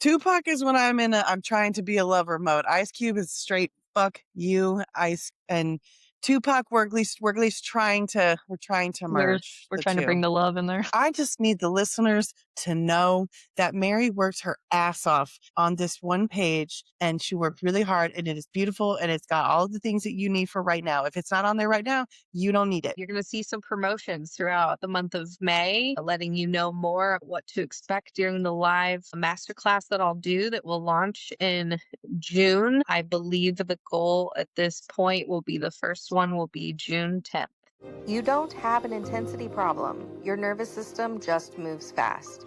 Tupac is when I'm trying to be a lover mode. Ice Cube is straight fuck you, Ice, and Tupac we're at least we're trying to We're merge we're the trying to bring two. the love in there. I just need the listeners to know that Mary worked her ass off on this one page and she worked really hard and it is beautiful and it's got all the things that you need for right now. If it's not on there right now, you don't need it. You're going to see some promotions throughout the month of May, letting you know more of what to expect during the live masterclass that I'll do that will launch in June. I believe the goal at this point will be the first one will be June 10th. You don't have an intensity problem. Your nervous system just moves fast.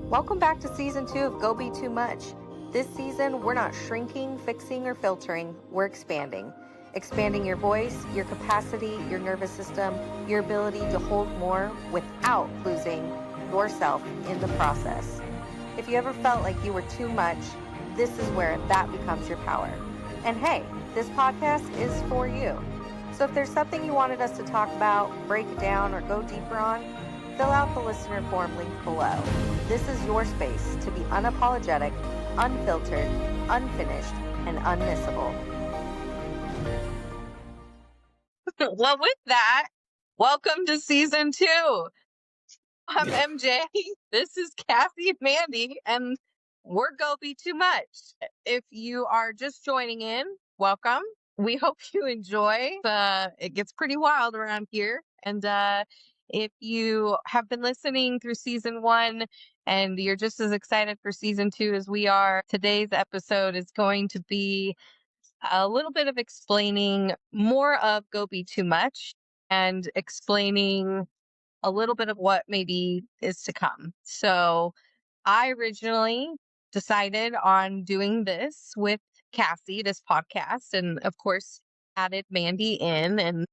Welcome back to season 2 of Go Be Too Much. This season, we're not shrinking, fixing, or filtering. We're expanding. Expanding your voice, your capacity, your nervous system, your ability to hold more without losing yourself in the process. If you ever felt like you were too much, this is where that becomes your power. And hey, this podcast is for you. So if there's something you wanted us to talk about, break it down, or go deeper on, fill out the listener form link below. This is your space to be unapologetic, unfiltered, unfinished, and unmissable. Well, with that, welcome to season 2. I'm MJ. This is Cassie and Mandy, and we're Go Be Too Much. If you are just joining in, welcome. We hope you enjoy. It gets pretty wild around here. And if you have been listening through season 1 and you're just as excited for season 2 as we are, today's episode is going to be a little bit of explaining more of Go Be Too Much and explaining a little bit of what maybe is to come. So I originally decided on doing this with Cassie, this podcast, and of course added Mandy in. And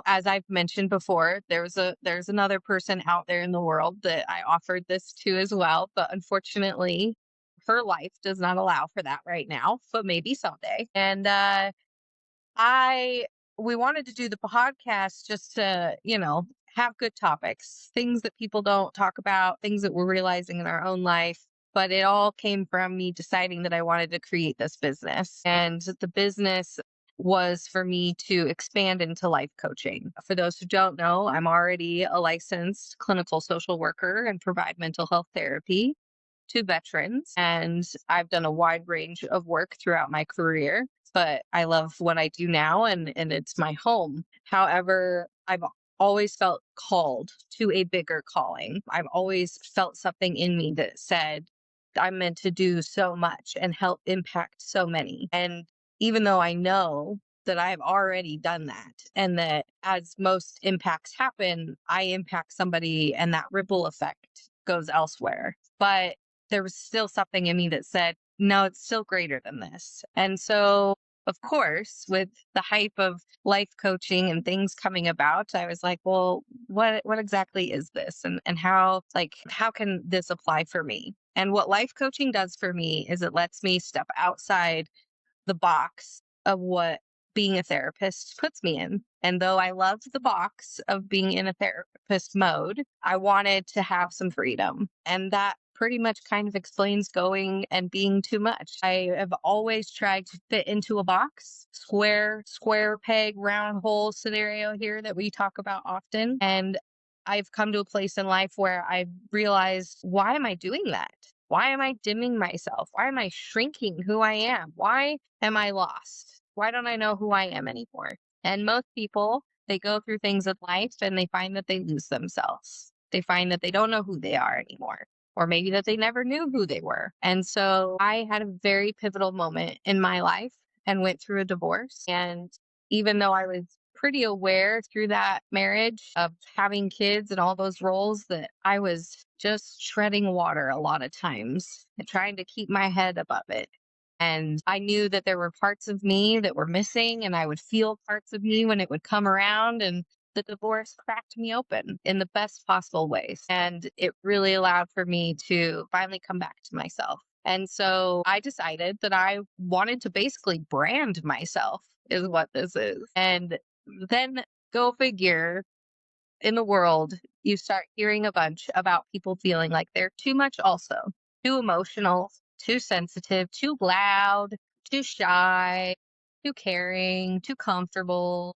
as I've mentioned before, there's another person out there in the world that I offered this to as well, but unfortunately her life does not allow for that right now, but maybe someday. And I we wanted to do the podcast just to, have good topics, things that people don't talk about, things that we're realizing in our own life. But it all came from me deciding that I wanted to create this business. And the business was for me to expand into life coaching. For those who don't know, I'm already a licensed clinical social worker and provide mental health therapy to veterans. And I've done a wide range of work throughout my career, but I love what I do now and it's my home. However, I've always felt called to a bigger calling. I've always felt something in me that said, I'm meant to do so much and help impact so many. And even though I know that I've already done that and that as most impacts happen, I impact somebody and that ripple effect goes elsewhere. But there was still something in me that said, no, it's still greater than this. And so, of course, with the hype of life coaching and things coming about, I was like, well, what exactly is this? And how can this apply for me? And what life coaching does for me is it lets me step outside the box of what being a therapist puts me in. And though I loved the box of being in a therapist mode, I wanted to have some freedom. And that pretty much kind of explains going and being too much. I have always tried to fit into a box, square peg, round hole scenario here that we talk about often. And I've come to a place in life where I've realized, why am I doing that? Why am I dimming myself? Why am I shrinking who I am? Why am I lost? Why don't I know who I am anymore? And most people, they go through things in life and they find that they lose themselves. They find that they don't know who they are anymore, or maybe that they never knew who they were. And so I had a very pivotal moment in my life and went through a divorce. And even though I was pretty aware through that marriage of having kids and all those roles that I was just treading water a lot of times and trying to keep my head above it. And I knew that there were parts of me that were missing, and I would feel parts of me when it would come around. And the divorce cracked me open in the best possible ways. And it really allowed for me to finally come back to myself. And so I decided that I wanted to basically brand myself, is what this is. And then go figure, in the world, you start hearing a bunch about people feeling like they're too much also, too emotional, too sensitive, too loud, too shy, too caring, too comfortable.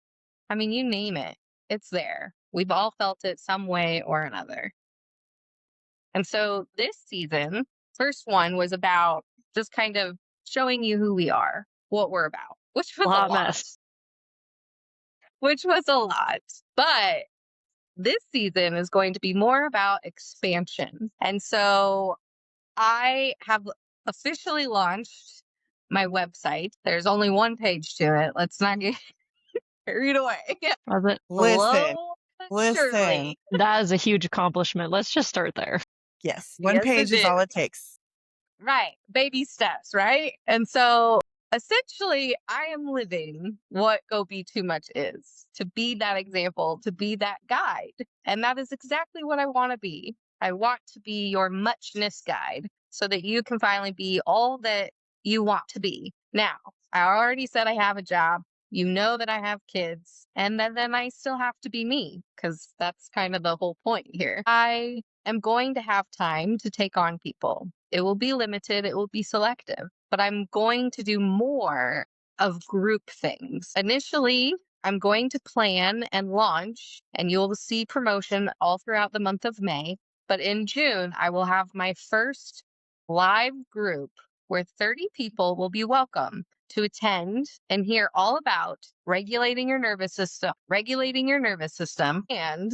I mean, you name it, it's there. We've all felt it some way or another. And so this season, first one was about just kind of showing you who we are, what we're about, which was a Hot lot, mess. which was a lot. But this season is going to be more about expansion. And so I have officially launched my website. There's only one page to it. Let's not get carried away. Was it? Listen, Slow but listen. surely. That is a huge accomplishment. Let's just start there. Yes, one Yes, page it is all is. it takes. Right. Baby steps, right? And so essentially, I am living what Go Be Too Much is, to be that example, to be that guide. And that is exactly what I want to be. I want to be your muchness guide so that you can finally be all that you want to be. Now, I already said I have a job. You know that I have kids. And then I still have to be me because that's kind of the whole point here. I am going to have time to take on people. It will be limited, it will be selective, but I'm going to do more of group things. Initially, I'm going to plan and launch, and you'll see promotion all throughout the month of May. But in June, I will have my first live group where 30 people will be welcome to attend and hear all about regulating your nervous system, and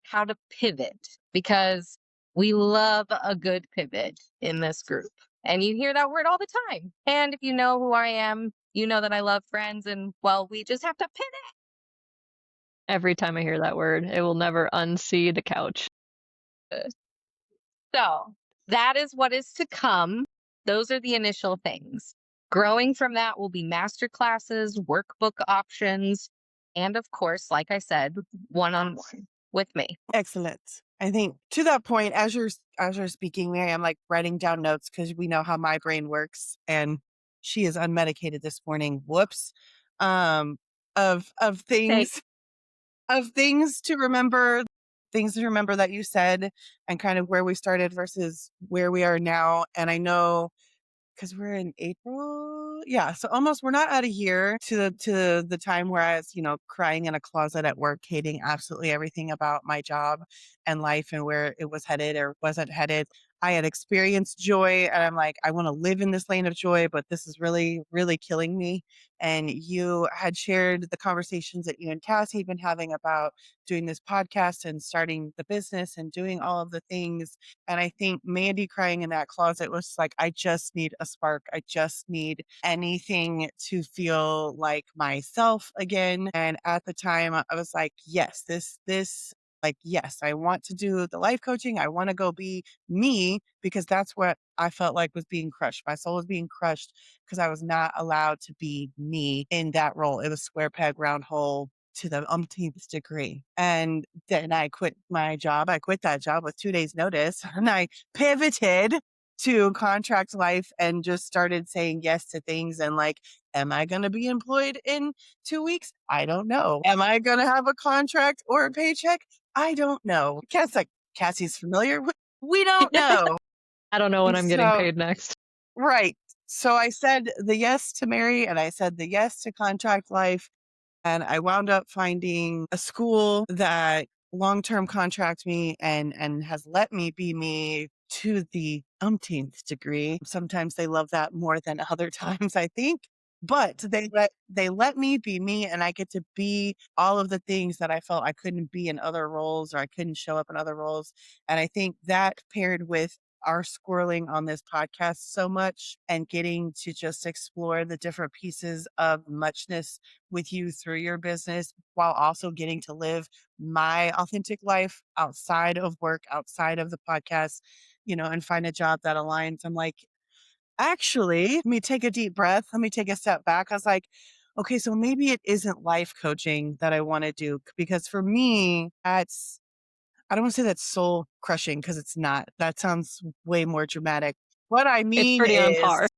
how to pivot, because we love a good pivot in this group. And you hear that word all the time. And if you know who I am, you know that I love friends, and well, we just have to pivot. Every time I hear that word, it will never unsee the couch. So that is what is to come. Those are the initial things. Growing from that will be master classes, workbook options, and of course, like I said, one-on-one with me. Excellent. I think to that point, as you're speaking, Mary, I'm like writing down notes because we know how my brain works, and she is unmedicated this morning. Whoops. Of things of things to remember, that you said, and kind of where we started versus where we are now. And I know because we're in April. Yeah. So almost we're not out of year to the time where I was, crying in a closet at work, hating absolutely everything about my job and life and where it was headed or wasn't headed. I had experienced joy and I'm like, I want to live in this lane of joy, but this is really, really killing me. And you had shared the conversations that you and Cassie had been having about doing this podcast and starting the business and doing all of the things. And I think Mandy crying in that closet was like, I just need a spark. I just need anything to feel like myself again. And at the time, I was like, yes, yes, I want to do the life coaching. I want to go be me because that's what I felt like was being crushed. My soul was being crushed because I was not allowed to be me in that role. It was square peg, round hole to the umpteenth degree. And then I quit my job. I quit that job with 2 days notice and I pivoted to contract life and just started saying yes to things. And like, am I going to be employed in 2 weeks? I don't know. Am I going to have a contract or a paycheck? I don't know. Cassie's familiar. We don't know. I don't know when I'm getting So, paid next. right. So I said the yes to Mary and I said the yes to contract life. And I wound up finding a school that long-term contracts me and has let me be me to the umpteenth degree. Sometimes they love that more than other times, I think. But they let me be me and I get to be all of the things that I felt I couldn't be in other roles or I couldn't show up in other roles. And I think that paired with our squirreling on this podcast so much and getting to just explore the different pieces of muchness with you through your business while also getting to live my authentic life outside of work, outside of the podcast, and find a job that aligns. I'm like, actually, let me take a deep breath. Let me take a step back. I was like, okay, so maybe it isn't life coaching that I want to do because for me, I don't want to say that's soul crushing because it's not. That sounds way more dramatic. What I It's mean pretty on is par.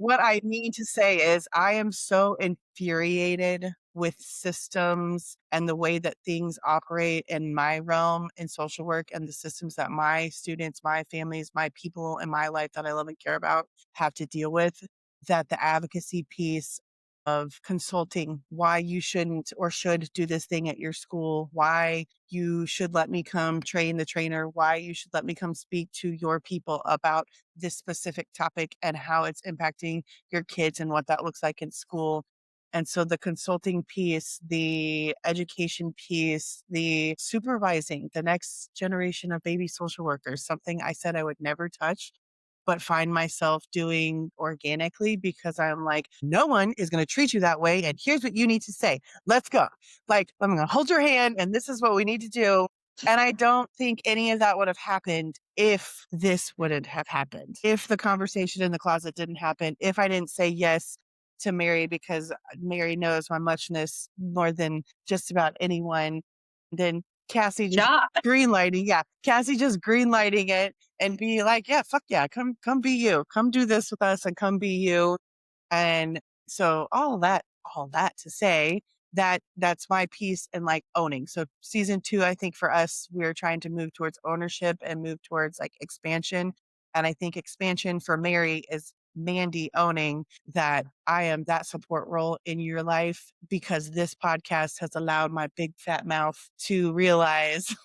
what I mean to say is I am so infuriated with systems and the way that things operate in my realm in social work and the systems that my students, my families, my people in my life that I love and care about have to deal with, that the advocacy piece of consulting why you shouldn't or should do this thing at your school, why you should let me come train the trainer, why you should let me come speak to your people about this specific topic and how it's impacting your kids and what that looks like in school. And so the consulting piece, the education piece, the supervising the next generation of baby social workers, something I said I would never touch, but find myself doing organically because I'm like, no one is going to treat you that way. And here's what you need to say. Let's go. Like, I'm going to hold your hand and this is what we need to do. And I don't think any of that would have happened if this wouldn't have happened. If the conversation in the closet didn't happen, if I didn't say yes to Mary because Mary knows my muchness more than just about anyone, then Cassie just Job. greenlighting. Yeah. Cassie just greenlighting it and be like, yeah, fuck yeah, come be you. Come do this with us and come be you. And so all that to say that that's my piece in like owning. So season 2, I think for us, we're trying to move towards ownership and move towards like expansion. And I think expansion for Mary is Mandy owning that I am that support role in your life because this podcast has allowed my big fat mouth to realize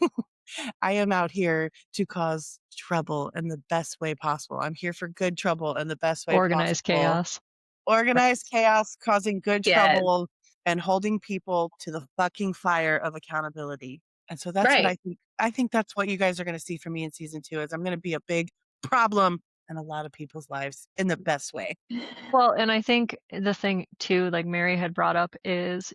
I am out here to cause trouble in the best way possible. I'm here for good trouble in the best way Organized possible. chaos. Organized chaos, causing good Yes. trouble, and holding people to the fucking fire of accountability. And so that's what Right. I think. I think that's what you guys are going to see from me in season 2 is I'm going to be a big problem in a lot of people's lives in the best way. Well, and I think the thing too, like Mary had brought up is,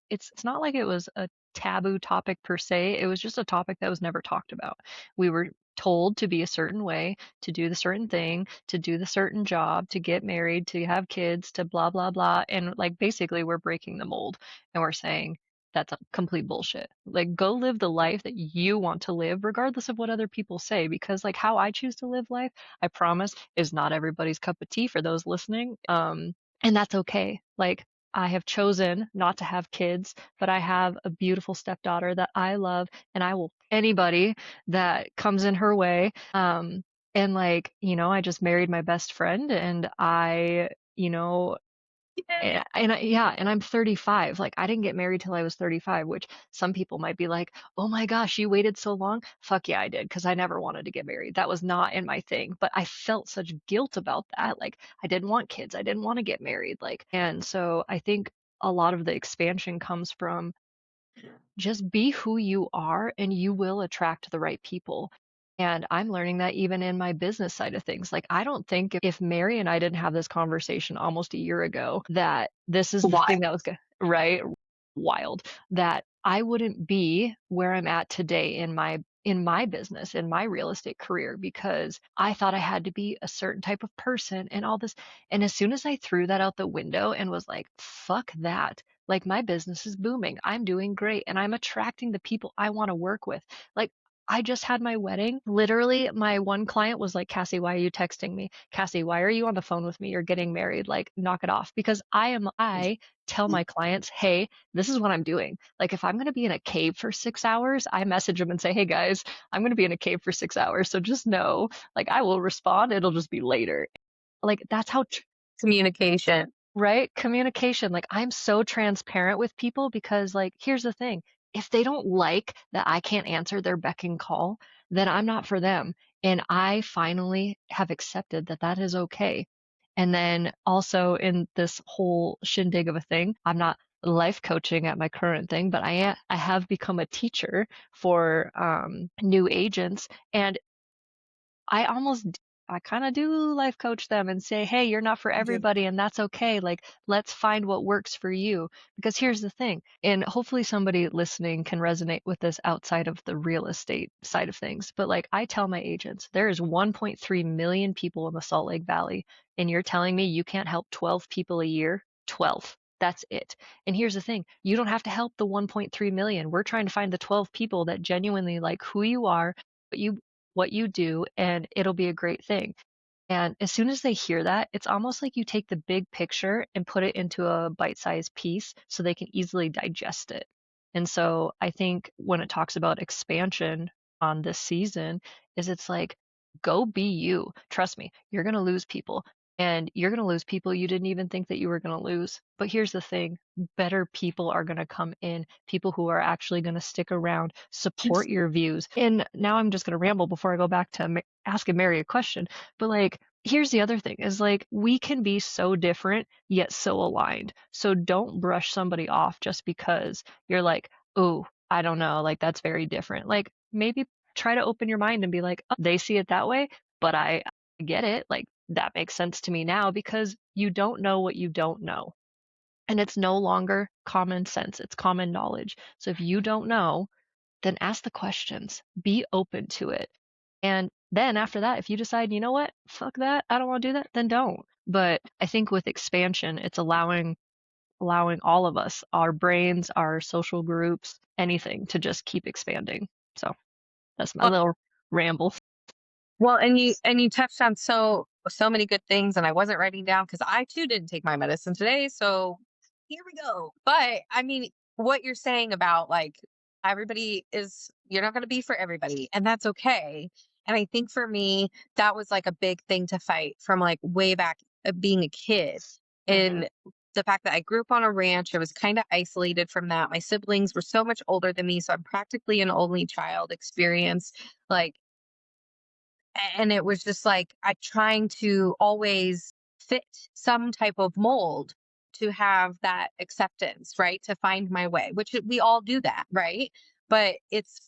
it's not like it was a taboo topic per se. It was just a topic that was never talked about. We were told to be a certain way, to do the certain thing, to do the certain job, to get married, to have kids, to blah blah blah. And like basically we're breaking the mold and we're saying that's a complete bullshit. Like go live the life that you want to live regardless of what other people say because like how I choose to live life I promise, is not everybody's cup of tea for those listening. And that's okay. Like, I have chosen not to have kids, but I have a beautiful stepdaughter that I love, and I will anybody that comes in her way. And like, I just married my best friend, and yeah, and I'm 35. Like, I didn't get married till I was 35, which some people might be like, oh my gosh, you waited so long. Fuck yeah, I did, because I never wanted to get married. That was not in my thing. But I felt such guilt about that. Like, I didn't want kids. I didn't want to get married. And so I think a lot of the expansion comes from just be who you are and you will attract the right people. And I'm learning that even in my business side of things. Like, I don't think if Mary and I didn't have this conversation almost a year ago, that this is the Why? thing that was good, right? Wild. That I wouldn't be where I'm at today in my business, in my real estate career, because I thought I had to be a certain type of person and all this. And as soon as I threw that out the window and was like, fuck that. Like my business is booming. I'm doing great and I'm attracting the people I want to work with. Like I just had my wedding. Literally, my one client was like, Cassie, why are you texting me? Cassie, why are you on the phone with me? You're getting married. Like, knock it off. Because I tell my clients, hey, this is what I'm doing. Like, if I'm going to be in a cave for 6 hours, I message them and say, hey guys, I'm going to be in a cave for 6 hours. So just know, like, I will respond. It'll just be later. Like, that's how Communication. right? Communication. Like I'm so transparent with people because like here's the thing. If they don't like that I can't answer their beck and call, then I'm not for them. And I finally have accepted that that is okay. And then also in this whole shindig of a thing, I'm not life coaching at my current thing, but I have become a teacher for new agents and I almost I kind of do life coach them and say, "Hey, you're not for You do. everybody and that's okay. Like, let's find what works for you." Because here's the thing, and hopefully somebody listening can resonate with this outside of the real estate side of things. But like I tell my agents, there is 1.3 million people in the Salt Lake Valley, and you're telling me you can't help 12 people a year? 12. That's it. And here's the thing, you don't have to help the 1.3 million. We're trying to find the 12 people that genuinely like who you are, what you do, and it'll be a great thing. And as soon as they hear that, it's almost like you take the big picture and put it into a bite-sized piece so they can easily digest it. And so I think when it talks about expansion on this season, is it's like, go be you. Trust me, you're going to lose people. And you're going to lose people you didn't even think that you were going to lose. But here's the thing, better people are going to come in, people who are actually going to stick around, support your views. And now I'm just going to ramble before I go back to asking Mary a question. But like, here's the other thing is like, we can be so different, yet so aligned. So don't brush somebody off just because you're like, oh, I don't know, like that's very different. Like maybe try to open your mind and be like, oh, they see it that way, but I get it. Like that makes sense to me now because you don't know what you don't know. And it's no longer common sense, it's common knowledge. So if you don't know, then ask the questions, be open to it. And then after that, if you decide, you know what, fuck that, I don't want to do that, then don't. But I think with expansion, it's allowing all of us, our brains, our social groups, anything to just keep expanding. So that's my little ramble. Well, and you touched on so many good things, and I wasn't writing down because I too didn't take my medicine today. So here we go. But I mean, what you're saying about like you're not going to be for everybody, and that's okay. And I think for me, that was like a big thing to fight from like way back being a kid. And the fact that I grew up on a ranch, I was kind of isolated from that. My siblings were so much older than me, so I'm practically an only child experience. Like and it was just like I trying to always fit some type of mold to have that acceptance, right? To find my way, which we all do that, right? But it's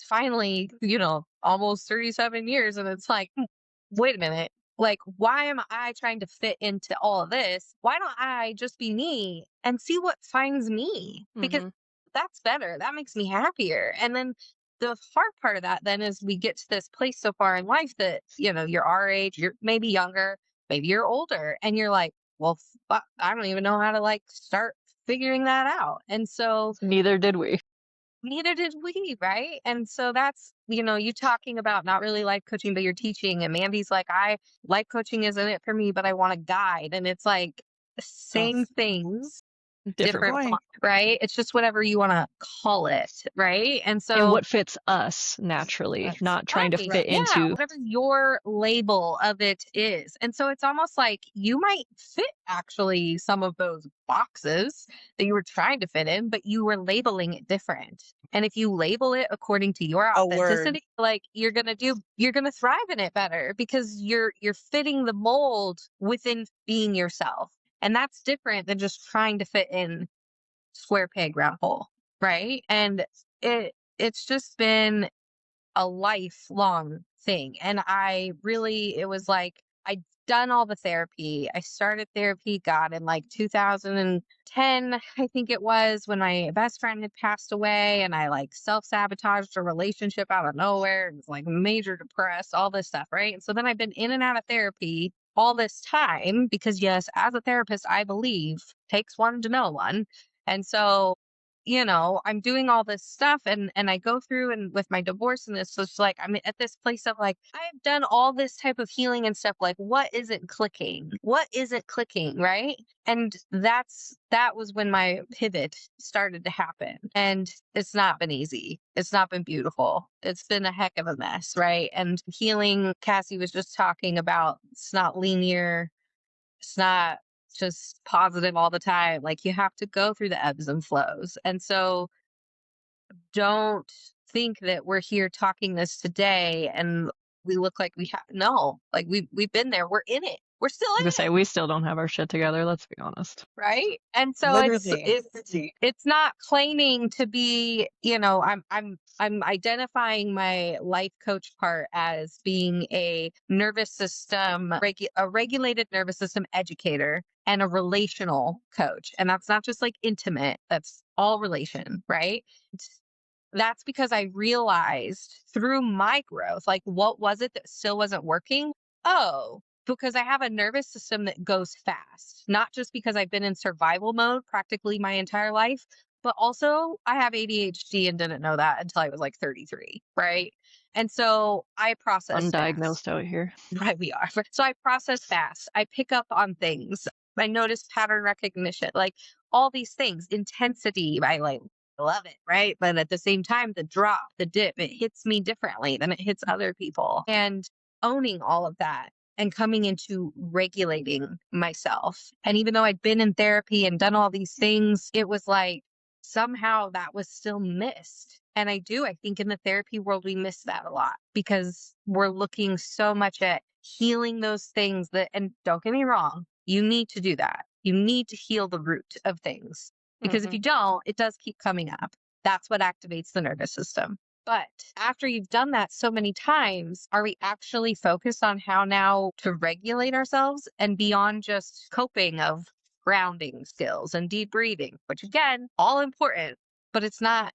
finally, almost 37 years and it's like, wait a minute. Like, why am I trying to fit into all of this? Why don't I just be me and see what finds me? Because Mm-hmm. that's better. That makes me happier. And then the hard part of that then is we get to this place so far in life that, you're our age, you're maybe younger, maybe you're older, and you're like, well, I don't even know how to like start figuring that out. And so Neither did we. neither did we, right? And so that's, you talking about not really life coaching, but you're teaching. And Mandy's like, life coaching isn't it for me, but I want to guide. And it's like Oh, same things, Different. different point. font, right? It's just whatever you want to call it, right? And And so what fits us naturally, That's not trying to right, fit yeah, into. whatever your label of it is. And so it's almost like you might fit actually some of those boxes that you were trying to fit in, but you were labeling it different. And if you label it according to your a word. authenticity, like you're gonna thrive in it better because you're fitting the mold within being yourself. And that's different than just trying to fit in square peg round hole. Right. And it's just been a lifelong thing. And it was like, I'd done all the therapy. I started therapy, God, in like 2010, I think it was, when my best friend had passed away and I like self sabotaged a relationship out of nowhere. It was like major depressed, all this stuff. Right. And so then I've been in and out of therapy all this time because, yes, as a therapist, I believe takes one to know one. And so I'm doing all this stuff and I go through and with my divorce and this, so it's like I'm at this place of like, I've done all this type of healing and stuff. Like, what isn't clicking? What isn't clicking? Right. And that was when my pivot started to happen. And it's not been easy. It's not been beautiful. It's been a heck of a mess. Right. And healing, Cassie was just talking about, it's not linear. It's not just positive all the time. Like you have to go through the ebbs and flows. And so don't think that we're here talking this today and we look like we have no, like we've been there. We're in it. We're still I was gonna in say it. we still don't have our shit together. Let's be honest. Right. And so Literally. it's not claiming to be, I'm identifying my life coach part as being a nervous system, a regulated nervous system educator and a relational coach. And that's not just like intimate, that's all relation, right? That's because I realized through my growth, like what was it that still wasn't working? Oh, because I have a nervous system that goes fast, not just because I've been in survival mode practically my entire life, but also I have ADHD and didn't know that until I was like 33, right? And so I process fast. Undiagnosed out here. Right, we are. So I process fast. I pick up on things. I notice pattern recognition, like all these things, intensity. I love it, right? But at the same time, the drop, the dip, it hits me differently than it hits other people. And owning all of that and coming into regulating myself. And even though I'd been in therapy and done all these things, it was like somehow that was still missed. And I think in the therapy world, we miss that a lot because we're looking so much at healing those things that, and don't get me wrong, you need to do that. You need to heal the root of things because if you don't, it does keep coming up. That's what activates the nervous system. But after you've done that so many times, are we actually focused on how now to regulate ourselves and beyond just coping of grounding skills and deep breathing, which again, all important, but it's not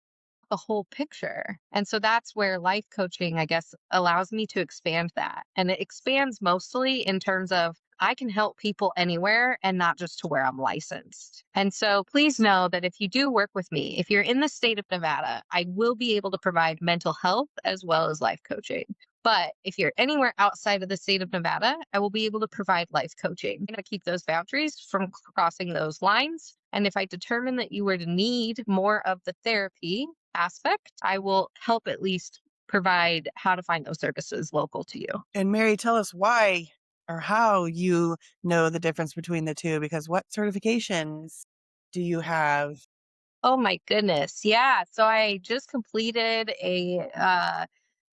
the whole picture. And so that's where life coaching, I guess, allows me to expand that. And it expands mostly in terms of I can help people anywhere and not just to where I'm licensed. And so please know that if you do work with me, if you're in the state of Nevada, I will be able to provide mental health as well as life coaching. But if you're anywhere outside of the state of Nevada, I will be able to provide life coaching. I'm going to keep those boundaries from crossing those lines. And if I determine that you were to need more of the therapy aspect, I will help at least provide how to find those services local to you. And Mary, tell us why or how you know the difference between the two, because what certifications do you have? Oh my goodness. Yeah. So I just completed a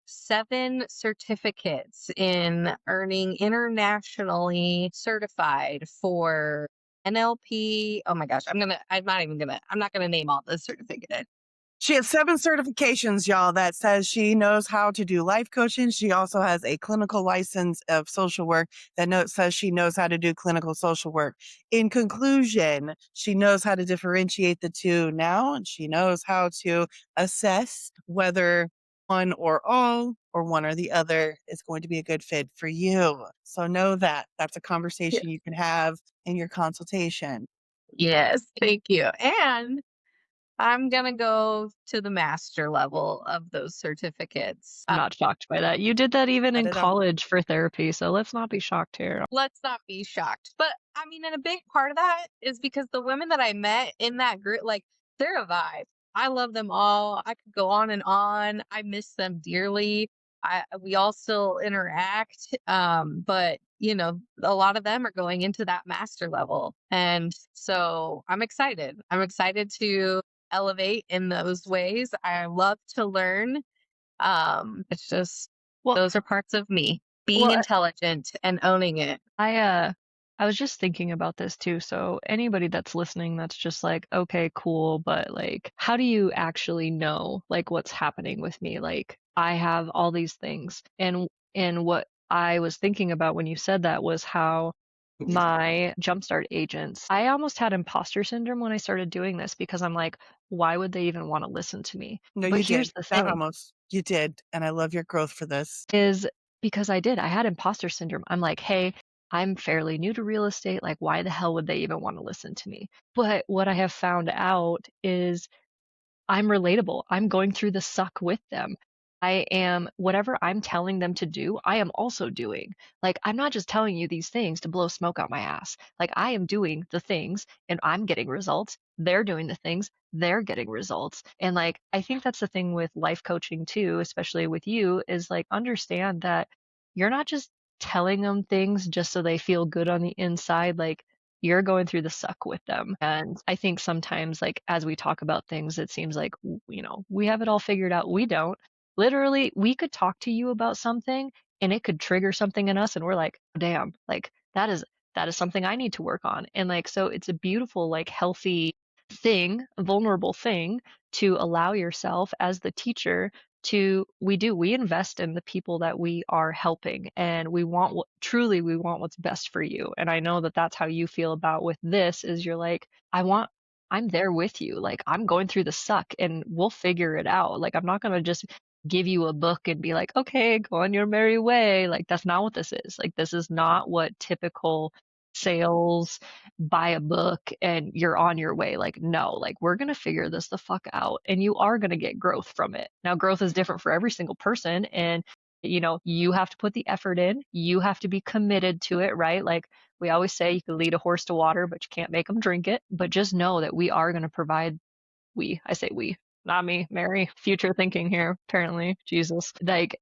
7 certificates in earning internationally certified for NLP. Oh my gosh. I'm not gonna name all the certificates. She has 7 certifications, y'all, that says she knows how to do life coaching. She also has a clinical license of social work that says she knows how to do clinical social work. In conclusion, she knows how to differentiate the two now, and she knows how to assess whether one or all or one or the other is going to be a good fit for you. So know that that's a conversation you can have in your consultation. Yes, thank you. And I'm gonna go to the master level of those certificates. I'm not shocked by that. You did that even I in don't know. college for therapy, so let's not be shocked here. Let's not be shocked. But I mean, and a big part of that is because the women that I met in that group, like, they're a vibe. I love them all. I could go on and on. I miss them dearly. We all still interact. But a lot of them are going into that master level. And so I'm excited. I'm excited to elevate in those ways. I love to learn. It's just Well, those are parts of me being well, intelligent and owning it. I was just thinking about this too. So anybody that's listening that's just like, okay, cool, but like how do you actually know like what's happening with me? Like I have all these things. And what I was thinking about when you said that was how my jumpstart agents, I almost had imposter syndrome when I started doing this because I'm like, why would they even want to listen to me? No, But you here's did. the Not thing almost. You did. And I love your growth for this. is because I did. I had imposter syndrome. I'm like, hey, I'm fairly new to real estate. Like, why the hell would they even want to listen to me? But what I have found out is I'm relatable. I'm going through the suck with them. I am, whatever I'm telling them to do, I am also doing. Like, I'm not just telling you these things to blow smoke out my ass. Like, I am doing the things and I'm getting results. They're doing the things, they're getting results. And like, I think that's the thing with life coaching too, especially with you, is like, understand that you're not just telling them things just so they feel good on the inside. Like, you're going through the suck with them. And I think sometimes, like, as we talk about things, it seems like, we have it all figured out. We don't. Literally, we could talk to you about something and it could trigger something in us. And we're like, damn, like, that is something I need to work on. And like, so it's a beautiful, like, healthy thing, vulnerable thing to allow yourself as the teacher we invest in the people that we are helping, and we want we want what's best for you. And I know that that's how you feel about with this is you're like, I'm there with you. Like, I'm going through the suck and we'll figure it out. Like, I'm not going to just give you a book and be like, okay, go on your merry way. Like, that's not what this is. Like, this is not what typical sales, buy a book, and you're on your way. Like, no, like we're gonna figure this the fuck out, and you are gonna get growth from it. Now, growth is different for every single person, and you have to put the effort in. You have to be committed to it, right? Like we always say, you can lead a horse to water, but you can't make them drink it. But just know that we are gonna provide. I say we, not me, Mary. Future thinking here, apparently. Jesus, like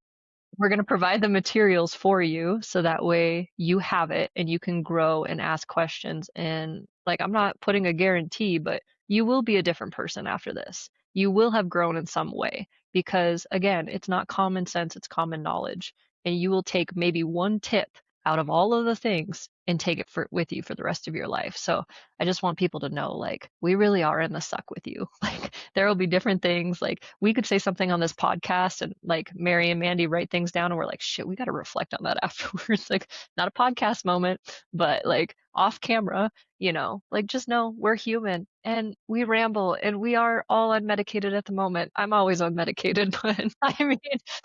we're going to provide the materials for you so that way you have it and you can grow and ask questions. And like, I'm not putting a guarantee, but you will be a different person after this. You will have grown in some way because, again, it's not common sense, it's common knowledge. And you will take maybe one tip out of all of the things and take it with you for the rest of your life. So I just want people to know, like, we really are in the suck with you. Like, there will be different things. Like, we could say something on this podcast, and like Mary and Mandy write things down, and we're like, shit, we got to reflect on that afterwards. Like, not a podcast moment, but like off camera, like just know we're human and we ramble and we are all unmedicated at the moment. I'm always unmedicated, but I mean,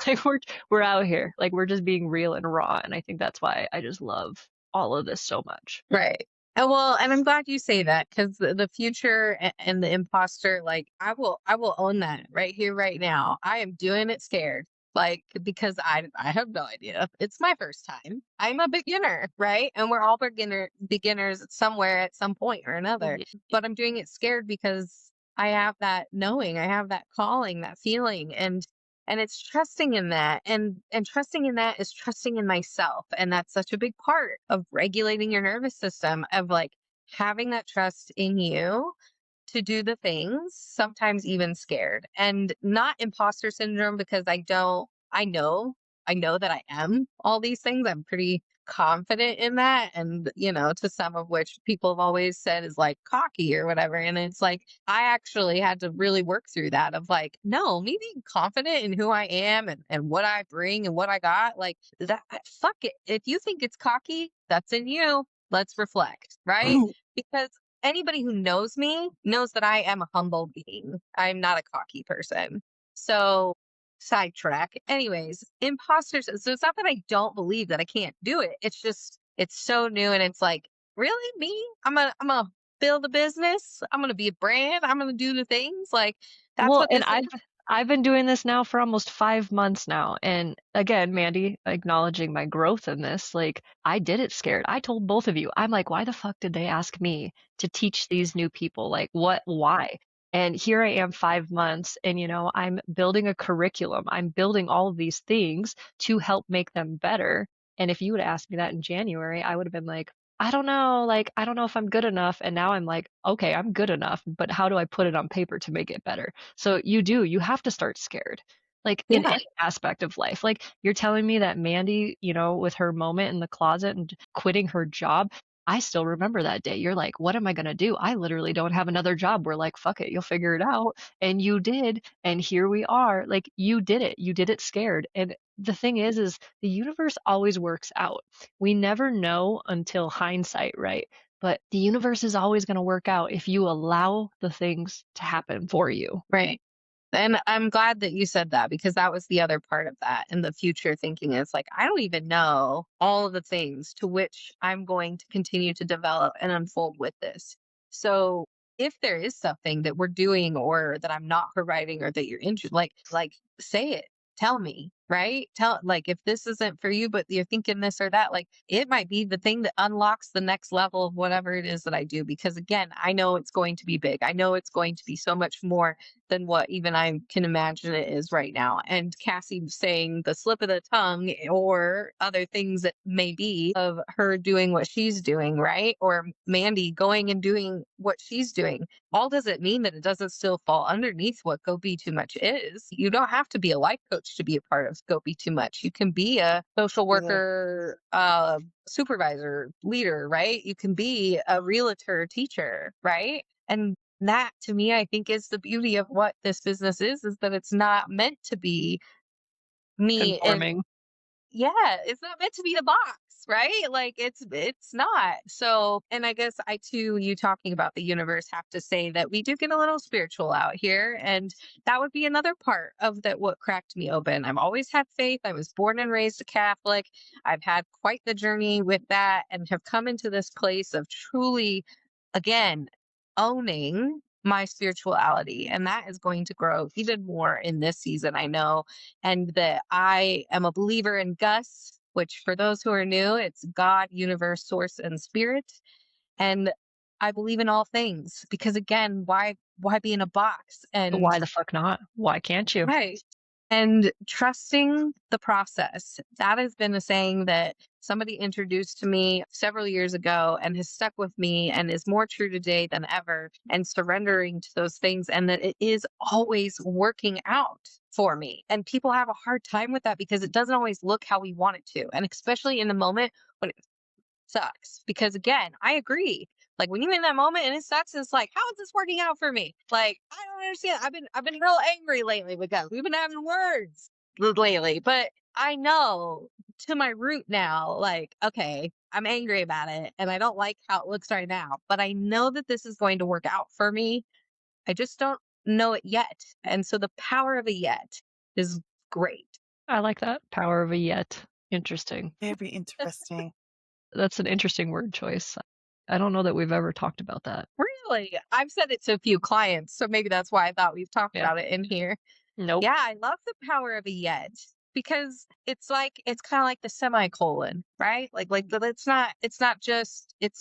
like we're out here, like we're just being real and raw. And I think that's why I just love all of this so much. Right. And I'm glad you say that, because the future and the imposter, like I will own that right here, right now. I am doing it scared, like because I have no idea. It's my first time. I'm a beginner, right? And we're all beginners somewhere at some point or another. But I'm doing it scared because I have that knowing, I have that calling, that feeling, and it's trusting in that, and trusting in that is trusting in myself, and that's such a big part of regulating your nervous system, of like having that trust in you to do the things, sometimes even scared, and not imposter syndrome, because I know that I am all these things. I'm pretty confident in that. And, to some of which people have always said is like cocky or whatever. And it's like, I actually had to really work through that, of like, no, me being confident in who I am, and what I bring and what I got, like that, fuck it. If you think it's cocky, that's in you. Let's reflect, right? Because anybody who knows me knows that I am a humble being. I'm not a cocky person. So, sidetrack. Anyways, imposters. So it's not that I don't believe that I can't do it. It's just, it's so new, and it's like, really, me? I'm gonna build a business. I'm gonna be a brand. I'm gonna do the things. Like, that's Well, what and this is. I've been doing this now for almost 5 months now. And again, Mandy, acknowledging my growth in this, like I did it scared. I told both of you, I'm like, why the fuck did they ask me to teach these new people? Like, why? And here I am 5 months, and I'm building a curriculum. I'm building all of these things to help make them better. And if you would have asked me that in January, I would have been like, I don't know, like, I don't know if I'm good enough. And now I'm like, okay, I'm good enough, but how do I put it on paper to make it better? So you have to start scared, like in Yeah. any aspect of life. Like you're telling me that Mandy, with her moment in the closet and quitting her job, I still remember that day. You're like, what am I going to do? I literally don't have another job. We're like, fuck it, you'll figure it out. And you did. And here we are. Like you did it. You did it scared. And the thing is the universe always works out. We never know until hindsight, right? But the universe is always going to work out if you allow the things to happen for you. Right. And I'm glad that you said that, because that was the other part of that. And the future thinking is like, I don't even know all of the things to which I'm going to continue to develop and unfold with this. So if there is something that we're doing or that I'm not providing or that you're interested, like say it, tell me, right? Like if this isn't for you, but you're thinking this or that, like it might be the thing that unlocks the next level of whatever it is that I do. Because again, I know it's going to be big. I know it's going to be so much more than what even I can imagine it is right now. And Cassie saying the slip of the tongue or other things that may be of her doing what she's doing, right? Or Mandy going and doing what she's doing. All doesn't mean that it doesn't still fall underneath what Go Be Too Much is. You don't have to be a life coach to be a part of Go Be Too Much. You can be a social worker, supervisor, leader, right? You can be a realtor, teacher, right? And that to me, I think, is the beauty of what this business is that it's not meant to be me. And Conforming. yeah, it's not meant to be the box, right? Like it's not. So, and I guess I too, you talking about the universe, have to say that we do get a little spiritual out here, and that would be another part of that what cracked me open. I've always had faith. I was born and raised a Catholic. I've had quite the journey with that, and have come into this place of truly, again, owning my spirituality, and that is going to grow even more in this season, I know. And that I am a believer in Gus, which for those who are new, it's God, universe, source, and spirit. And I believe in all things because, again, why be in a box? And Why the fuck not? Why can't you? right. And trusting the process. That has been a saying that somebody introduced to me several years ago and has stuck with me and is more true today than ever. And surrendering to those things, and that it is always working out for me. And people have a hard time with that because it doesn't always look how we want it to. And especially in the moment when it sucks. Because again, I agree. Like when you're in that moment and it sucks, it's like, how is this working out for me? Like, I don't understand. I've been real angry lately because we've been having words lately. But I know to my root now, like, okay, I'm angry about it and I don't like how it looks right now. But I know that this is going to work out for me. I just don't know it yet. And so the power of a yet is great. I like that. Power of a yet. Interesting. Very interesting. That's an interesting word choice. I don't know that we've ever talked about that. Really? I've said it to a few clients, so maybe that's why I thought we've talked Yeah. about it in here. Nope. Yeah, I love the power of a yet because it's kind of like the semicolon, right? It's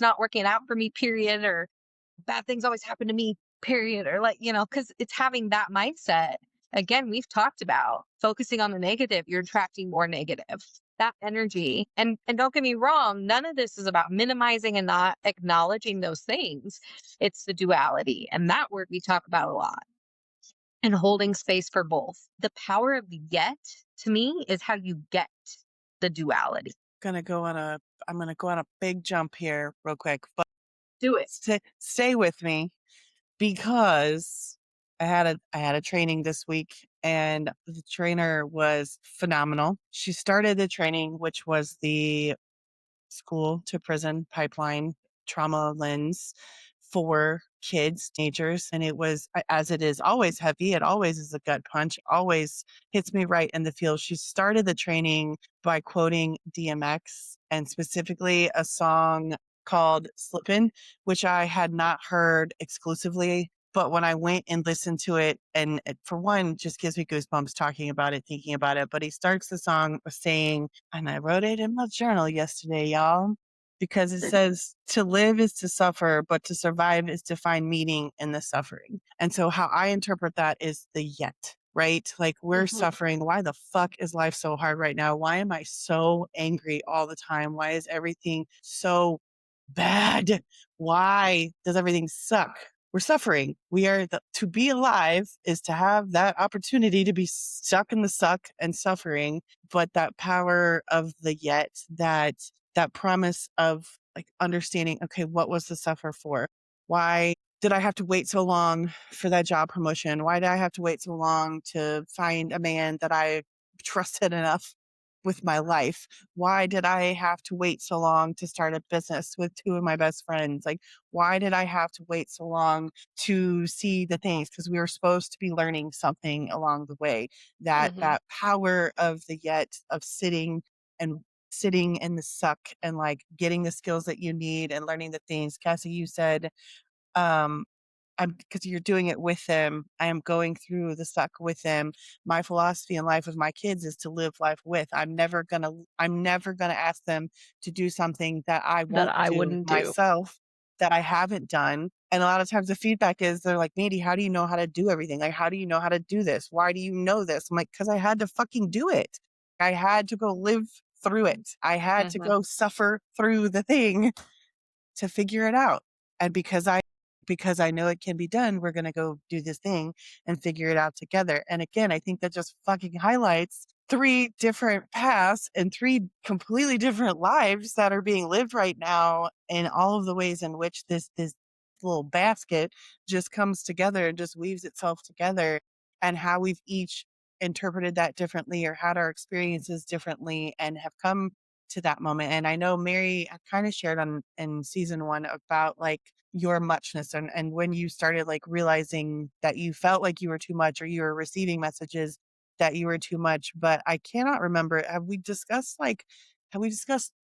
not working out for me, period, or bad things always happen to me, period, or like, because it's having that mindset. Again, we've talked about focusing on the negative, you're attracting more negative. That energy. And don't get me wrong, none of this is about minimizing and not acknowledging those things. It's the duality. And that word we talk about a lot. And holding space for both. The power of the yet to me is how you get the duality. I'm gonna go on a big jump here real quick, but Do it. stay with me because I had a training this week and the trainer was phenomenal. She started the training, which was the school to prison pipeline trauma lens for kids, teenagers. And it was, as it is always heavy, it always is a gut punch, always hits me right in the feels. She started the training by quoting DMX and specifically a song called Slippin', which I had not heard exclusively. But when I went and listened to it, and it, for one, just gives me goosebumps talking about it, thinking about it. But he starts the song saying, and I wrote it in my journal yesterday, y'all, because it says to live is to suffer, but to survive is to find meaning in the suffering. And so how I interpret that is the yet, right? Like we're suffering. Why the fuck is life so hard right now? Why am I so angry all the time? Why is everything so bad? Why does everything suck? We're suffering. To be alive is to have that opportunity to be stuck in the suck and suffering, but that power of the yet, that promise of like understanding, okay, what was the suffer for? Why did I have to wait so long for that job promotion? Why did I have to wait so long to find a man that I trusted enough with my life? Why did I have to wait so long to start a business with two of my best friends? Like, why did I have to wait so long to see the things? Because we were supposed to be learning something along the way. That power of the yet, of and sitting in the suck and like getting the skills that you need and learning the things. Cassie, you said, um, I'm because you're doing it with them. I am going through the suck with them. My philosophy in life with my kids is to live life with. I'm never gonna ask them to do something that I That won't I do wouldn't do. myself, that I haven't done. And a lot of times the feedback is they're like, Mandy, how do you know how to do everything? Like, how do you know how to do this? Why do you know this? I'm like, because I had to fucking do it. I had to go live through it. I had to go suffer through the thing to figure it out. And because I know it can be done, we're going to go do this thing and figure it out together. And again, I think that just fucking highlights three different paths and three completely different lives that are being lived right now, and all of the ways in which this little basket just comes together and just weaves itself together, and how we've each interpreted that differently or had our experiences differently and have come to that moment. And I know Mary kind of shared on in season 1 about like your muchness and when you started like realizing that you felt like you were too much or you were receiving messages that you were too much. But I cannot remember. Have we discussed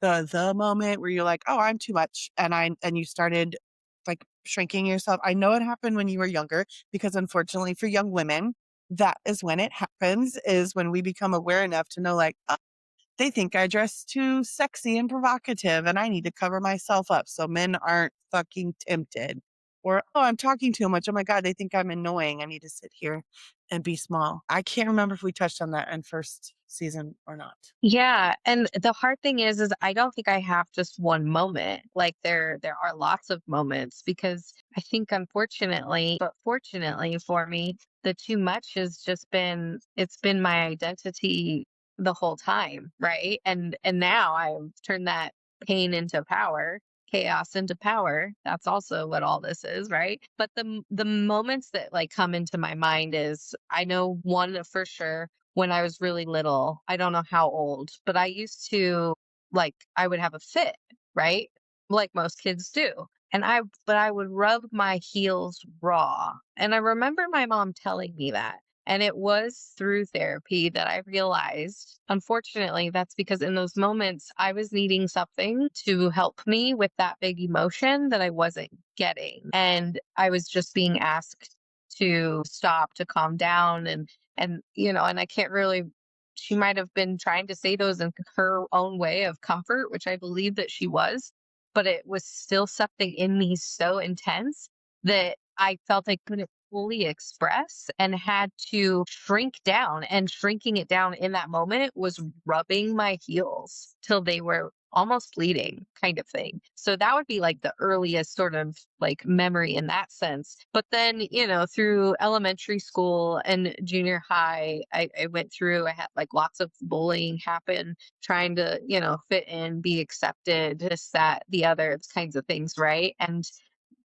the moment where you're like, oh, I'm too much and you started like shrinking yourself? I know it happened when you were younger because unfortunately for young women, that is when it happens, is when we become aware enough to know like, "Oh, they think I dress too sexy and provocative and I need to cover myself up so men aren't fucking tempted." Or, "Oh, I'm talking too much. Oh my God, they think I'm annoying. I need to sit here and be small." I can't remember if we touched on that in first season or not. Yeah, and the hard thing is I don't think I have just one moment. Like there are lots of moments because I think unfortunately, but fortunately for me, the too much has just been my identity the whole time, right? And now I've turned that pain into power, chaos into power. That's also what all this is, right? But the moments that like come into my mind is I know one for sure when I was really little. I don't know how old, but I used to like I would have a fit, right? Like most kids do. But I would rub my heels raw. And I remember my mom telling me that. And it was through therapy that I realized, unfortunately, that's because in those moments I was needing something to help me with that big emotion that I wasn't getting. And I was just being asked to stop, to calm down and and I can't really, she might have been trying to say those in her own way of comfort, which I believe that she was, but it was still something in me so intense that I felt I couldn't fully express and had to shrink down. And shrinking it down in that moment was rubbing my heels till they were almost bleeding, kind of thing. So that would be like the earliest sort of like memory in that sense. But then, through elementary school and junior high, I went through, I had like lots of bullying happen, trying to, fit in, be accepted, this, that, the other kinds of things, right? And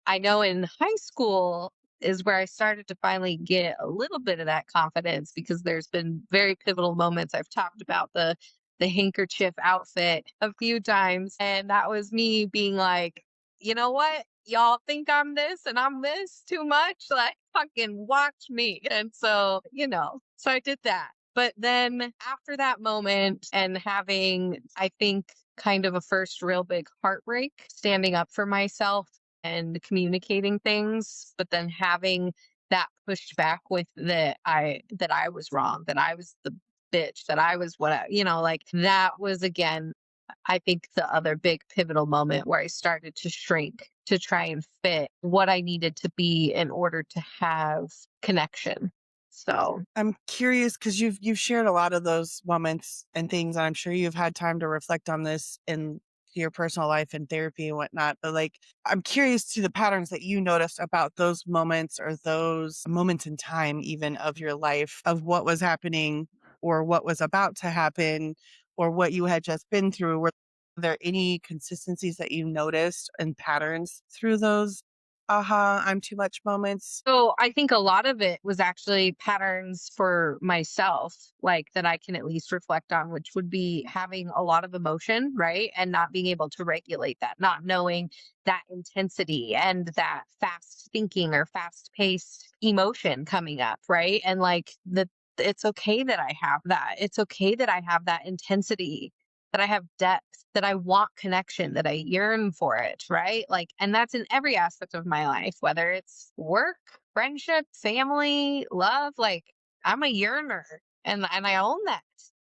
I know in high school is where I started to finally get a little bit of that confidence because there's been very pivotal moments. I've talked about the handkerchief outfit a few times, and that was me being like, you know what? Y'all think I'm this and I'm this too much? Like, fucking watch me. And so, so I did that. But then after that moment and having, I think, kind of a first real big heartbreak, standing up for myself and communicating things, but then having that pushed back with that I was wrong, that I was the bitch, that I was what like that was again, I think the other big pivotal moment where I started to shrink to try and fit what I needed to be in order to have connection. So I'm curious because you've shared a lot of those moments and things, and I'm sure you've had time to reflect on this in your personal life and therapy and whatnot. But like, I'm curious to the patterns that you noticed about those moments or those moments in time, even of your life, of what was happening or what was about to happen or what you had just been through. Were there any consistencies that you noticed and patterns through those aha, I'm too much moments? So I think a lot of it was actually patterns for myself, like that I can at least reflect on, which would be having a lot of emotion, right? And not being able to regulate that, not knowing that intensity and that fast thinking or fast paced emotion coming up, right? And like it's okay that I have that. It's okay that I have that intensity, that I have depth, that I want connection, that I yearn for it, right? Like, and that's in every aspect of my life, whether it's work, friendship, family, love, like I'm a yearner and I own that.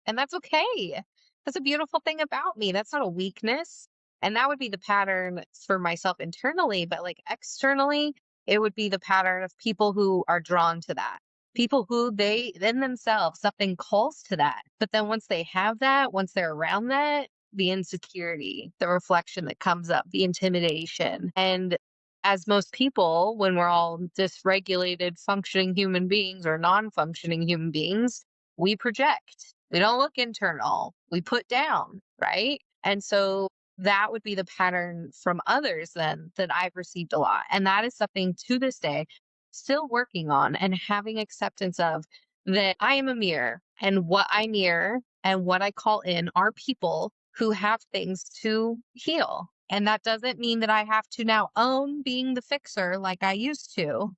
And that's okay. That's a beautiful thing about me. That's not a weakness. And that would be the pattern for myself internally, but like externally, it would be the pattern of people who are drawn to that. People who they in themselves, something calls to that. But then once they have that, once they're around that, the insecurity, the reflection that comes up, the intimidation. And as most people, when we're all dysregulated, functioning human beings or non functioning human beings, we project. We don't look internal, we put down, right? And so that would be the pattern from others then that I've received a lot. And that is something to this day still working on and having acceptance of, that I am a mirror and what I mirror and what I call in are people who have things to heal. And that doesn't mean that I have to now own being the fixer like I used to,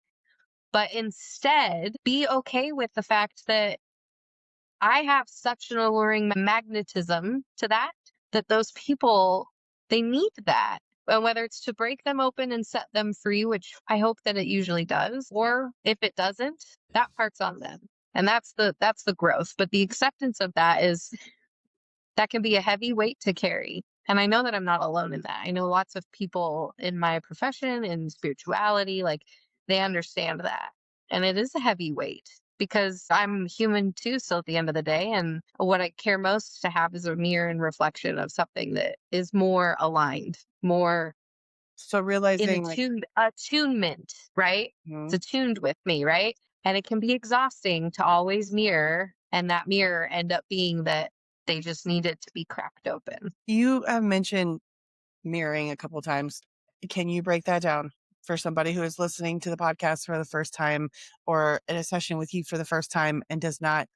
but instead be okay with the fact that I have such an alluring magnetism to that those people, they need that. And whether it's to break them open and set them free, which I hope that it usually does, or if it doesn't, that part's on them. And that's the growth. But the acceptance of that is that can be a heavy weight to carry. And I know that I'm not alone in that. I know lots of people in my profession, in spirituality, like they understand that. And it is a heavy weight because I'm human too. So at the end of the day, and what I care most to have is a mirror and reflection of something that is more aligned, more So in realizing like, attunement, right? It's mhm. attuned with me, right? And it can be exhausting to always mirror, and that mirror end up being that they just need it to be cracked open. You have mentioned mirroring a couple times. Can you break that down for somebody who is listening to the podcast for the first time or in a session with you for the first time and does not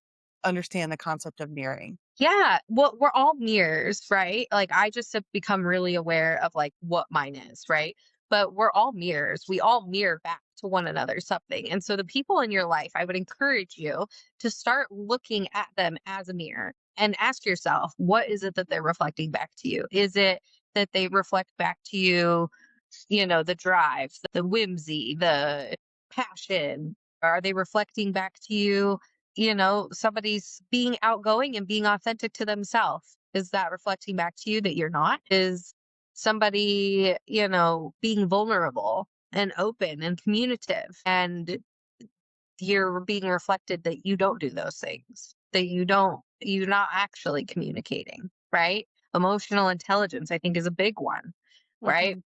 understand the concept of mirroring? Yeah, well, we're all mirrors, right? Like I just have become really aware of like what mine is, right? But we're all mirrors. We all mirror back to one another something. And so the people in your life, I would encourage you to start looking at them as a mirror and ask yourself, what is it that they're reflecting back to you? Is it that they reflect back to you, the drive, the whimsy, the passion? Are they reflecting back to you, somebody's being outgoing and being authentic to themselves? Is that reflecting back to you that you're not? Is somebody, being vulnerable and open and communicative, and you're being reflected that you don't do those things, that you're not actually communicating, right? Emotional intelligence, I think, is a big one, right? Mhm.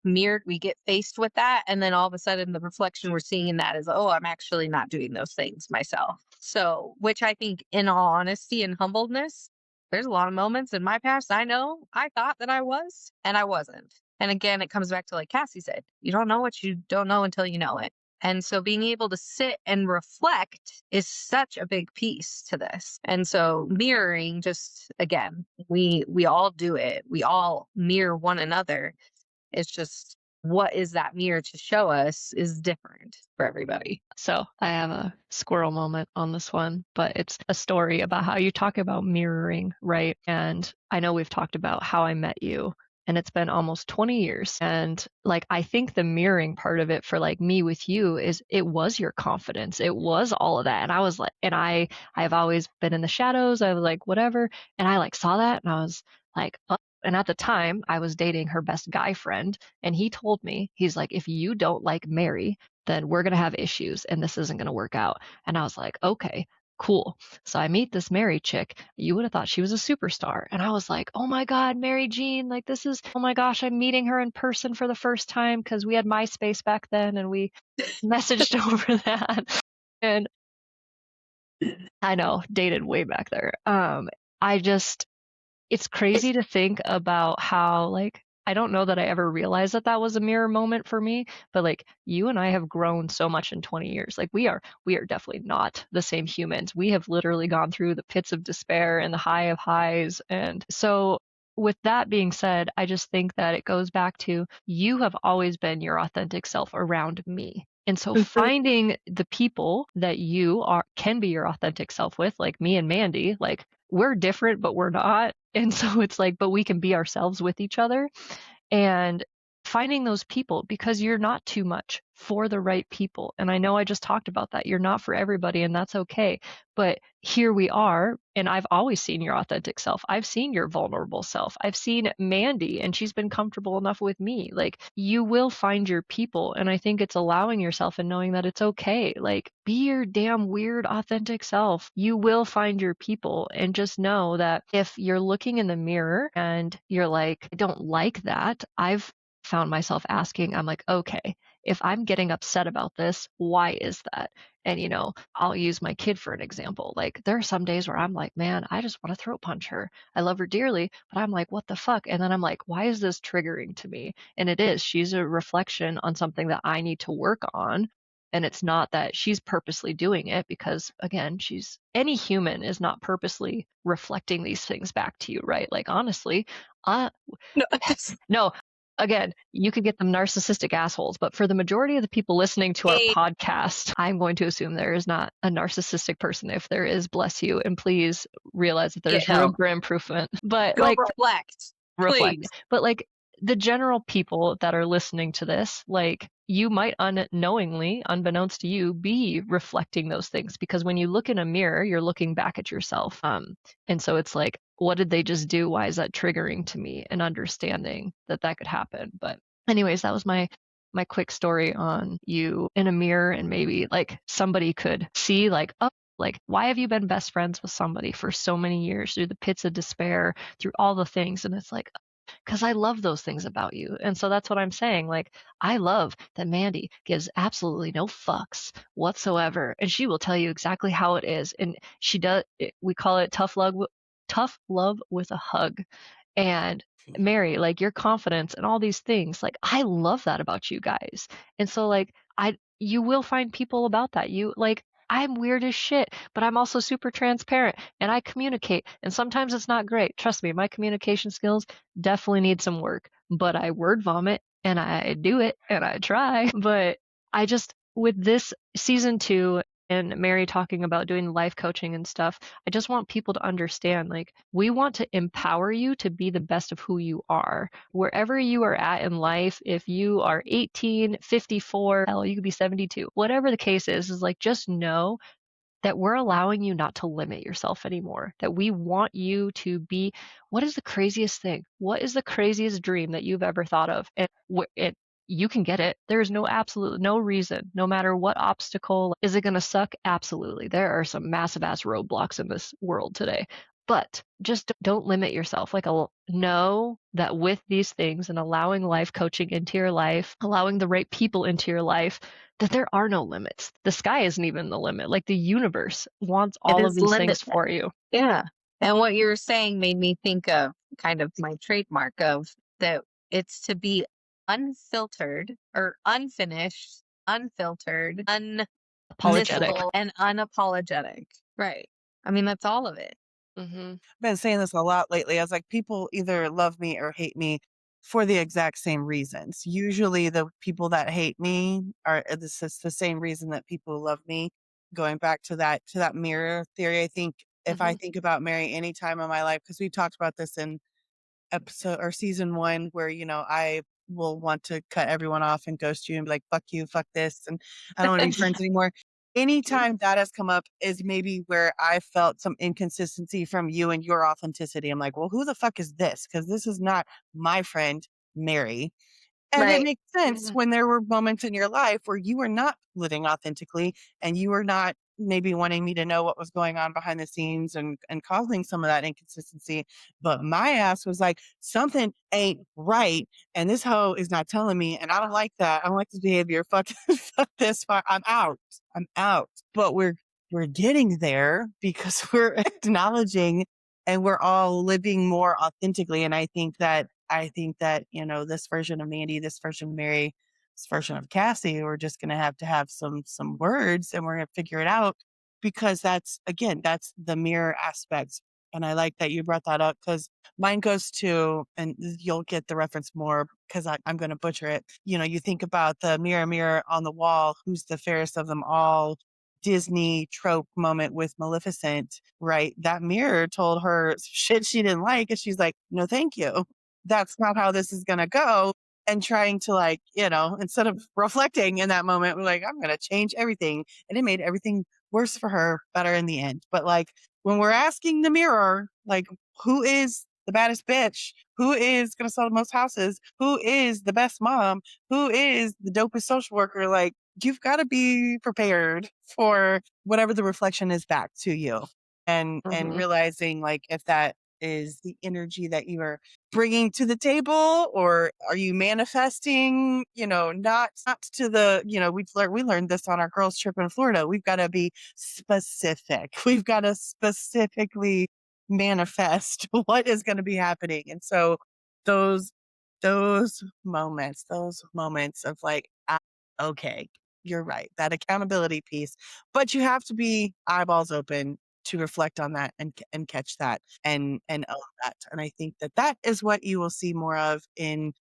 Mirrored, we get faced with that, and then all of a sudden the reflection we're seeing in that is, oh, I'm actually not doing those things myself. So, which I think, in all honesty and humbleness, there's a lot of moments in my past I know I thought that I was and I wasn't. And again, it comes back to, like Cassie said, you don't know what you don't know until you know it. And so being able to sit and reflect is such a big piece to this. And so mirroring, just again, we all do it, we all mirror one another. It's just, what is that mirror to show us is different for everybody. So I have a squirrel moment on this one, but it's a story about how you talk about mirroring, right? And I know we've talked about how I met you, and it's been almost 20 years. And like, I think the mirroring part of it for like me with you is it was your confidence. It was all of that. And I was like, and I've always been in the shadows. I was like, whatever. And I like saw that and I was like, oh. And at the time I was dating her best guy friend. And he told me, he's like, if you don't like Mary, then we're going to have issues and this isn't going to work out. And I was like, okay, cool. So I meet this Mary chick. You would have thought she was a superstar. And I was like, oh my God, Mary Jean, like this is, oh my gosh, I'm meeting her in person for the first time because we had MySpace back then and we messaged over that. And I know, dated way back there. I just, it's crazy to think about how, like, I don't know that I ever realized that that was a mirror moment for me, but like you and I have grown so much in 20 years. Like we are definitely not the same humans. We have literally gone through the pits of despair and the high of highs. And so with that being said, I just think that it goes back to you have always been your authentic self around me. And so finding the people that you are can be your authentic self with, like me and Mandy, like we're different, but we're not. And so it's like, but we can be ourselves with each other and finding those people because you're not too much for the right people. And I know I just talked about that. You're not for everybody, and that's okay. But here we are, and I've always seen your authentic self. I've seen your vulnerable self. I've seen Mandy, and she's been comfortable enough with me. Like, you will find your people. And I think it's allowing yourself and knowing that it's okay. Like, be your damn weird, authentic self. You will find your people. And just know that if you're looking in the mirror and you're like, I don't like that, I've found myself asking, I'm like, okay, if I'm getting upset about this, why is that? And, I'll use my kid for an example. Like, there are some days where I'm like, man, I just want to throat punch her. I love her dearly, but I'm like, what the fuck? And then I'm like, why is this triggering to me? And it is. She's a reflection on something that I need to work on. And it's not that she's purposely doing it, because again, any human is not purposely reflecting these things back to you, right? Like honestly, uh No, no, again, you could get them narcissistic assholes, but for the majority of the people listening to our hey, podcast, I'm going to assume there is not a narcissistic person. If there is, bless you, and please realize that get there's room help. for improvement. But Go like reflect, reflect. please. But like the general people that are listening to this, like you might unknowingly, unbeknownst to you, be reflecting those things, because when you look in a mirror, you're looking back at yourself. And so it's like, what did they just do? Why is that triggering to me? And understanding that that could happen. But anyways, that was my quick story on you in a mirror, and maybe like somebody could see like, oh, like why have you been best friends with somebody for so many years through the pits of despair, through all the things? And it's like, because I love those things about you. And so that's what I'm saying. Like, I love that Mandy gives absolutely no fucks whatsoever. And she will tell you exactly how it is. And she does, we call it tough love with a hug. And Mary, like your confidence and all these things, like I love that about you guys. And so like you will find people about that. You like I'm weird as shit, but I'm also super transparent and I communicate. And sometimes it's not great. Trust me, my communication skills definitely need some work, but I word vomit and I do it and I try. But I just, with this season 2 and Mary talking about doing life coaching and stuff, I just want people to understand, like, we want to empower you to be the best of who you are. Wherever you are at in life, if you are 18, 54, hell, you could be 72, whatever the case is like, just know that we're allowing you not to limit yourself anymore. That we want you to be, what is the craziest thing? What is the craziest dream that you've ever thought of? And you can get it. There's no reason, no matter what obstacle. Is it going to suck? Absolutely. There are some massive ass roadblocks in this world today. But just don't limit yourself. Like, know that with these things and allowing life coaching into your life, allowing the right people into your life, that there are no limits. The sky isn't even the limit. Like the universe wants It all of is these things limited. for you. Yeah. And what you were saying made me think of kind of my trademark of that it's to be unfiltered or unfinished, unfiltered, Apologetic. unmissable, and unapologetic. Right. I mean, that's all of it. Mm-hmm. I've been saying this a lot lately. I was like, people either love me or hate me for the exact same reasons. Usually the people that hate me are this is the same reason that people love me. Going back to that mirror theory, I think if I Mm-hmm. think about Mary any time in my life, because we talked about this in episode or season 1 where, I will want to cut everyone off and ghost you and be like, fuck you, fuck this, and I don't want to be friends anymore. Anytime that has come up is maybe where I felt some inconsistency from you and your authenticity. I'm like, well, who the fuck is this? Because this is not my friend, Mary. And it Right. makes sense when there were moments in your life where you were not living authentically and you were not maybe wanting me to know what was going on behind the scenes and causing some of that inconsistency. But my ass was like, something ain't right. And this hoe is not telling me. And I don't like that. I don't like this behavior. Fuck, fuck this. Fuck, I'm out. I'm out. But we're getting there because we're acknowledging and we're all living more authentically. And I think that, this version of Mandy, this version of Mary, this version of Cassie, we're just going to have some words and we're going to figure it out because that's the mirror aspect. And I like that you brought that up because mine goes to, and you'll get the reference more because I'm going to butcher it. You think about the mirror, mirror on the wall, who's the fairest of them all? Disney trope moment with Maleficent, right? That mirror told her shit she didn't like, and she's like, no, thank you. That's not how this is going to go. And trying to instead of reflecting in that moment, we're like, I'm going to change everything. And it made everything worse for her, better in the end. But like when we're asking the mirror, like, who is the baddest bitch? Who is going to sell the most houses? Who is the best mom? Who is the dopest social worker? Like, you've got to be prepared for whatever the reflection is back to you. And Mm-hmm. realizing like if that is the energy that you are bringing to the table, or are you manifesting, not to the, we learned this on our girls trip in Florida. We've got to be specific. We've got to specifically manifest what is going to be happening. And so those moments of like, okay, you're right. That accountability piece. But you have to be eyeballs open to reflect on that and catch that and own that. And I think that is what you will see more of in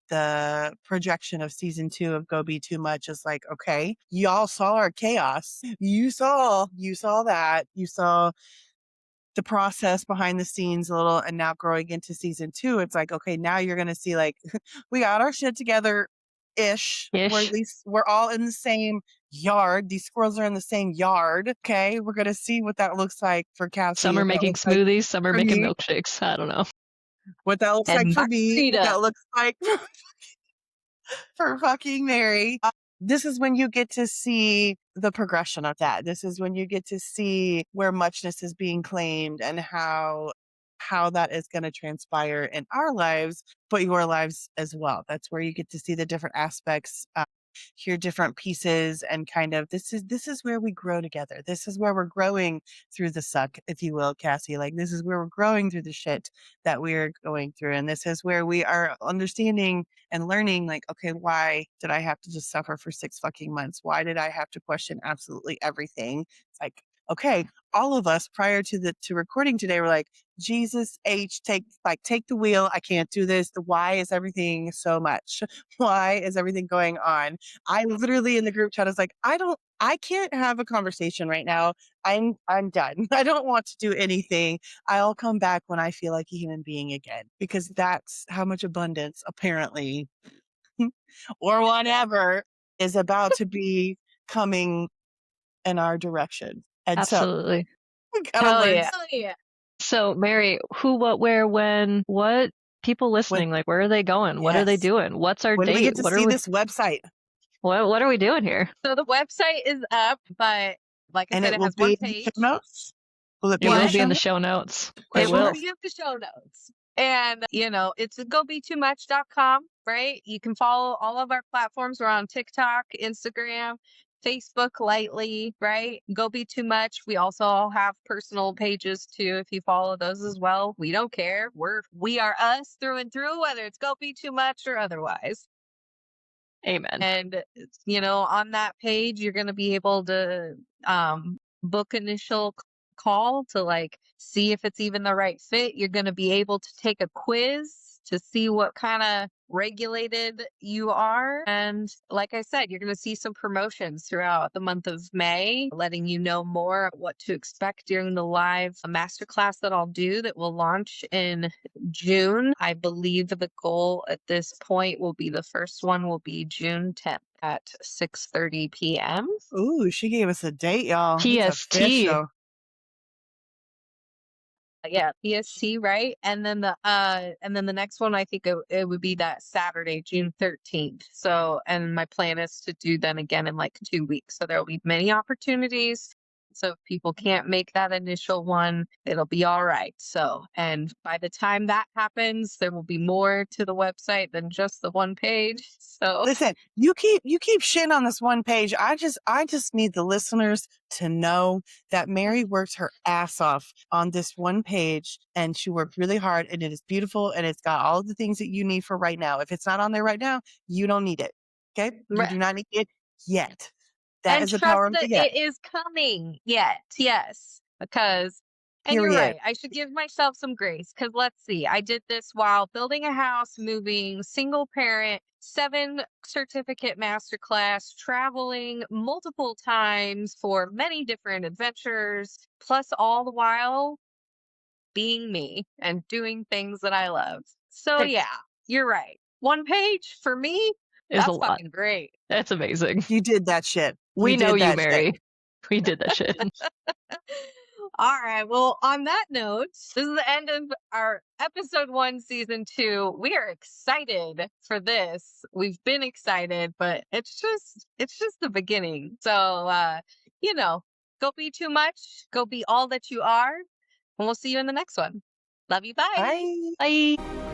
the projection of season 2 of Go Be Too Much. Is like, okay, y'all saw our chaos. You saw that. You saw the process behind the scenes a little, and now growing into season 2, it's like, okay, now you're going to see like, we got our shit together ish, or at least we're all in the same yard. These squirrels are in the same yard. Okay. We're going to see what that looks like for Cassie. Some are What that making looks like smoothies, some are for making me. milkshakes. I don't know. What that looks like And for me. What margarita. that looks like for fucking Mary. This is when you get to see the progression of that. This is when you get to see where muchness is being claimed and how that is going to transpire in our lives, but your lives as well. That's where you get to see the different aspects, hear different pieces, and kind of this is where we grow together. This is where we're growing through the suck, if you will, Cassie. Like, this is where we're growing through the shit that we're going through, and this is where we are understanding and learning, like, okay, why did I have to just suffer for 6 fucking months? Why did I have to question absolutely everything? It's like, okay, all of us prior to recording today were like, Jesus H, take the wheel. I can't do this. Why is everything so much? Why is everything going on? I literally in the group chat was like, I can't have a conversation right now. I'm done. I don't want to do anything. I'll come back when I feel like a human being again, because that's how much abundance apparently or whatever is about to be coming in our direction. And so Absolutely. we gotta Hell learn. yeah. Hell yeah. So, Mary, who, what, where, when, what? People listening, like, where are they going? What are they Yes. doing? What's our When do we date? get to see this website? What are we doing here? So the website is up, but like I And said, it it will has one be in the page. show notes? Will it be It in will the be show in the notes? show notes. It Question It will will. be in the show notes. And, it's gobeTooMuch.com, right? You can follow all of our platforms. We're on TikTok, Instagram, Facebook lightly, right? Go Be Too Much. We also have personal pages too. If you follow those as well, we don't care. We are us through and through, whether it's Go Be Too Much or otherwise. Amen. And, on that page, you're going to be able to book initial call to like see if it's even the right fit. You're going to be able to take a quiz to see what kind of regulated you are. And like I said, you're going to see some promotions throughout the month of May, letting you know more what to expect during the live masterclass that I'll do that will launch in June. I believe the goal at this point will be the first one will be June 10th at 6:30 p.m. Ooh, she gave us a date, y'all. It's PST. official. Yeah, PST, right? And then the next one, I think it would be that Saturday, June 13th. So, and my plan is to do then again in like 2 weeks. So there'll be many opportunities. So if people can't make that initial one, it'll be all right. So, and by the time that happens, there will be more to the website than just the one page. So Listen, you keep shitting on this one page. I just need the listeners to know that Mary worked her ass off on this one page, and she worked really hard, and it is beautiful, and it's got all the things that you need for right now. If it's not on there right now, you don't need it. Okay? You do not need it yet. That and is the trust power of that the yet. it is coming yet. Yes, because and you're Period. right. I should give myself some grace because let's see. I did this while building a house, moving, single parent, 7 certificate masterclass, traveling multiple times for many different adventures, plus all the while being me and doing things that I love. So yeah, you're right. One page for me, Is a that's lot. fucking great. That's amazing. You did that shit. We know you, did that shit. Mary. We did that shit. All right. Well, on that note, this is the end of our episode 1, season 2. We are excited for this. We've been excited, but it's just the beginning. So, go be too much. Go be all that you are. And we'll see you in the next one. Love you. Bye. Bye. Bye.